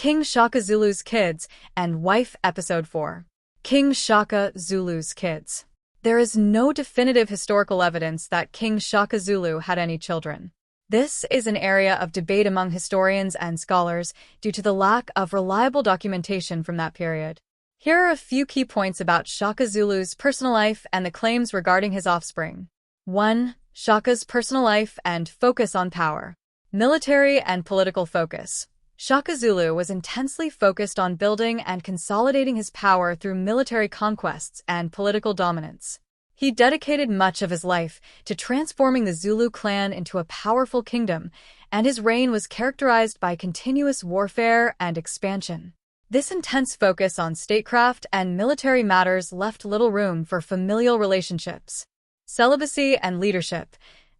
King Shaka Zulu's Kids and Wife Episode 4. King Shaka Zulu's Kids. There is no definitive historical evidence that King Shaka Zulu had any children. This is an area of debate among historians and scholars due to the lack of reliable documentation from that period. Here are a few key points about Shaka Zulu's personal life and the claims regarding his offspring. 1. Shaka's personal life and focus on power. Military and political focus. Shaka Zulu was intensely focused on building and consolidating his power through military conquests and political dominance. He dedicated much of his life to transforming the Zulu clan into a powerful kingdom, and his reign was characterized by continuous warfare and expansion. This intense focus on statecraft and military matters left little room for familial relationships. Celibacy and leadership.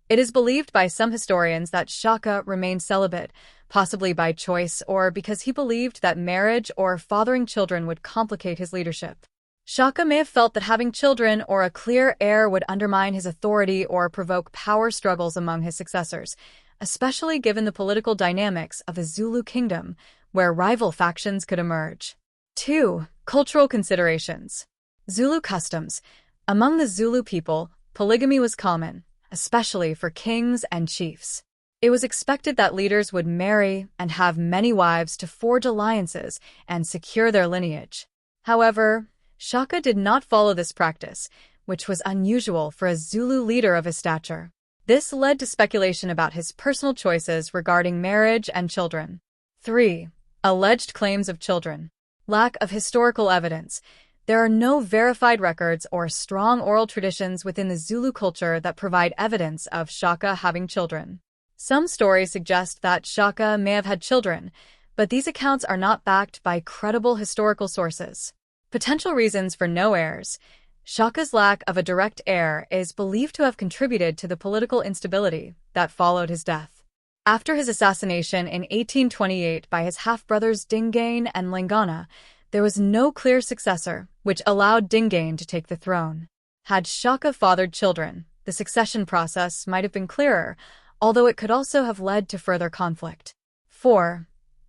It is believed by some historians that Shaka remained celibate, possibly by choice or because he believed that marriage or fathering children would complicate his leadership. Shaka may have felt that having children or a clear heir would undermine his authority or provoke power struggles among his successors, especially given the political dynamics of the Zulu kingdom, where rival factions could emerge. 2. Cultural considerations. Zulu customs. Among the Zulu people, polygamy was common, especially for kings and chiefs. It was expected that leaders would marry and have many wives to forge alliances and secure their lineage. However, Shaka did not follow this practice, which was unusual for a Zulu leader of his stature. This led to speculation about his personal choices regarding marriage and children. 3. Alleged claims of children. Lack of historical evidence. There are no verified records or strong oral traditions within the Zulu culture that provide evidence of Shaka having children. Some stories suggest that Shaka may have had children, but these accounts are not backed by credible historical sources. Potential reasons for no heirs. Shaka's lack of a direct heir is believed to have contributed to the political instability that followed his death. After his assassination in 1828 by his half-brothers Dingaan and Lingana, there was no clear successor, which allowed Dingaan to take the throne. Had Shaka fathered children, the succession process might have been clearer, although it could also have led to further conflict. 4.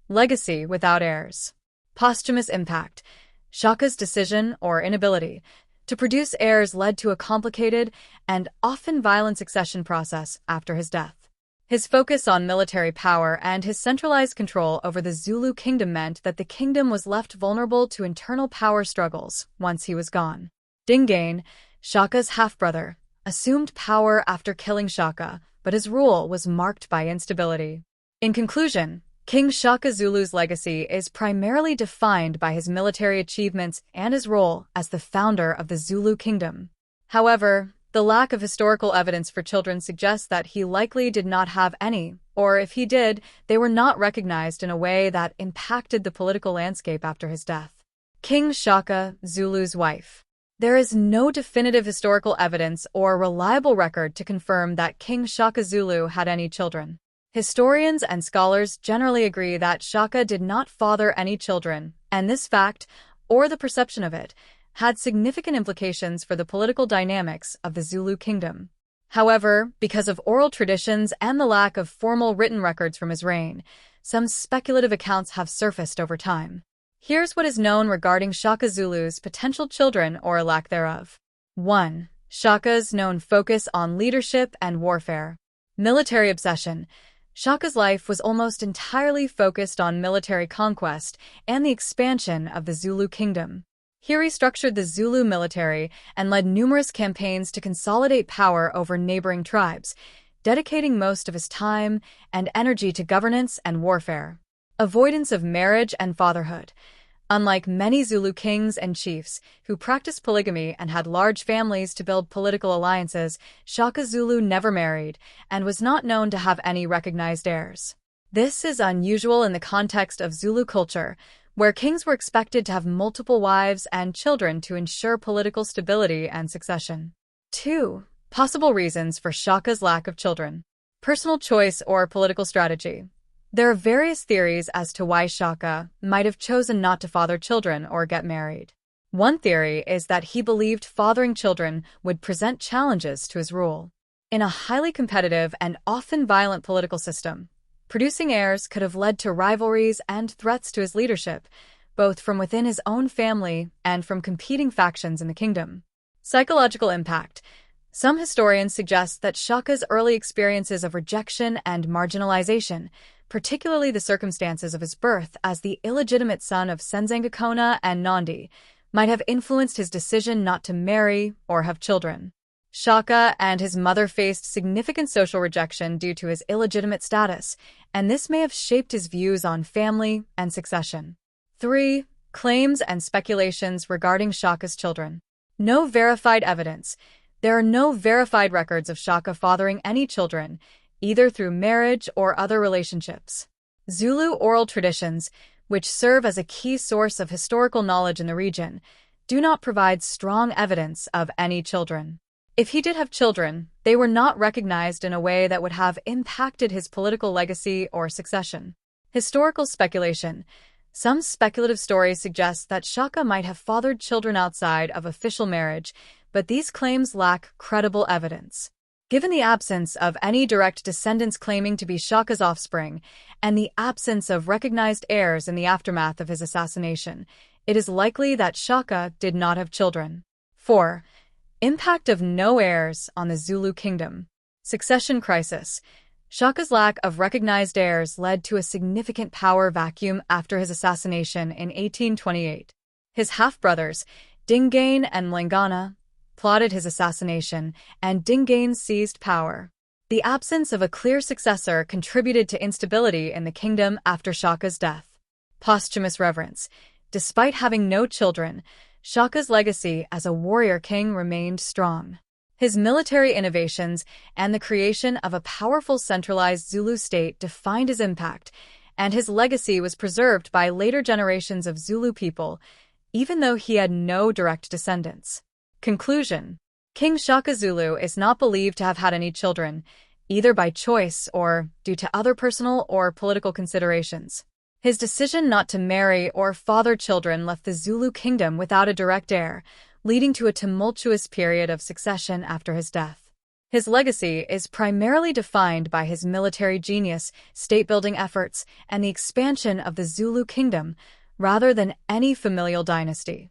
Legacy without heirs. Posthumous impact. Shaka's decision or inability to produce heirs led to a complicated and often violent succession process after his death. His focus on military power and his centralized control over the Zulu kingdom meant that the kingdom was left vulnerable to internal power struggles once he was gone. Dingaan, Shaka's half-brother, assumed power after killing Shaka, but his rule was marked by instability. In conclusion, King Shaka Zulu's legacy is primarily defined by his military achievements and his role as the founder of the Zulu kingdom. However, the lack of historical evidence for children suggests that he likely did not have any, or if he did, they were not recognized in a way that impacted the political landscape after his death. King Shaka Zulu's wife. There is no definitive historical evidence or reliable record to confirm that King Shaka Zulu had any children. Historians and scholars generally agree that Shaka did not father any children, and this fact, or the perception of it, had significant implications for the political dynamics of the Zulu kingdom. However, because of oral traditions and the lack of formal written records from his reign, some speculative accounts have surfaced over time. Here's what is known regarding Shaka Zulu's potential children or lack thereof. 1. Shaka's known focus on leadership and warfare. Military obsession. Shaka's life was almost entirely focused on military conquest and the expansion of the Zulu kingdom. He restructured the Zulu military and led numerous campaigns to consolidate power over neighboring tribes, dedicating most of his time and energy to governance and warfare. Avoidance of marriage and fatherhood. Unlike many Zulu kings and chiefs who practiced polygamy and had large families to build political alliances, Shaka Zulu never married and was not known to have any recognized heirs. This is unusual in the context of Zulu culture, where kings were expected to have multiple wives and children to ensure political stability and succession. 2. Possible reasons for Shaka's lack of children. Personal choice or political strategy. There are various theories as to why Shaka might have chosen not to father children or get married. One theory is that he believed fathering children would present challenges to his rule. In a highly competitive and often violent political system, Producing heirs could have led to rivalries and threats to his leadership, both from within his own family and from competing factions in the kingdom. Psychological impact. Some historians suggest that Shaka's early experiences of rejection and marginalization, particularly the circumstances of his birth as the illegitimate son of Senzangakona and Nandi, might have influenced his decision not to marry or have children. Shaka and his mother faced significant social rejection due to his illegitimate status, and this may have shaped his views on family and succession. 3. Claims and speculations regarding Shaka's children. No verified evidence. There are no verified records of Shaka fathering any children, either through marriage or other relationships. Zulu oral traditions, which serve as a key source of historical knowledge in the region, do not provide strong evidence of any children. If he did have children, they were not recognized in a way that would have impacted his political legacy or succession. Historical speculation. Some speculative stories suggest that Shaka might have fathered children outside of official marriage, but these claims lack credible evidence. Given the absence of any direct descendants claiming to be Shaka's offspring, and the absence of recognized heirs in the aftermath of his assassination, it is likely that Shaka did not have children. 4. Impact of no heirs on the Zulu kingdom. Succession crisis. Shaka's lack of recognized heirs led to a significant power vacuum after his assassination in 1828. His half-brothers, Dingain and Mlangana, plotted his assassination, and Dingain seized power. The absence of a clear successor contributed to instability in the kingdom after Shaka's death. Posthumous reverence. Despite having no children, Shaka's legacy as a warrior king remained strong. His military innovations and the creation of a powerful centralized Zulu state defined his impact, and his legacy was preserved by later generations of Zulu people, even though he had no direct descendants. Conclusion. King Shaka Zulu is not believed to have had any children, either by choice or due to other personal or political considerations. His decision not to marry or father children left the Zulu kingdom without a direct heir, leading to a tumultuous period of succession after his death. His legacy is primarily defined by his military genius, state-building efforts, and the expansion of the Zulu kingdom, rather than any familial dynasty.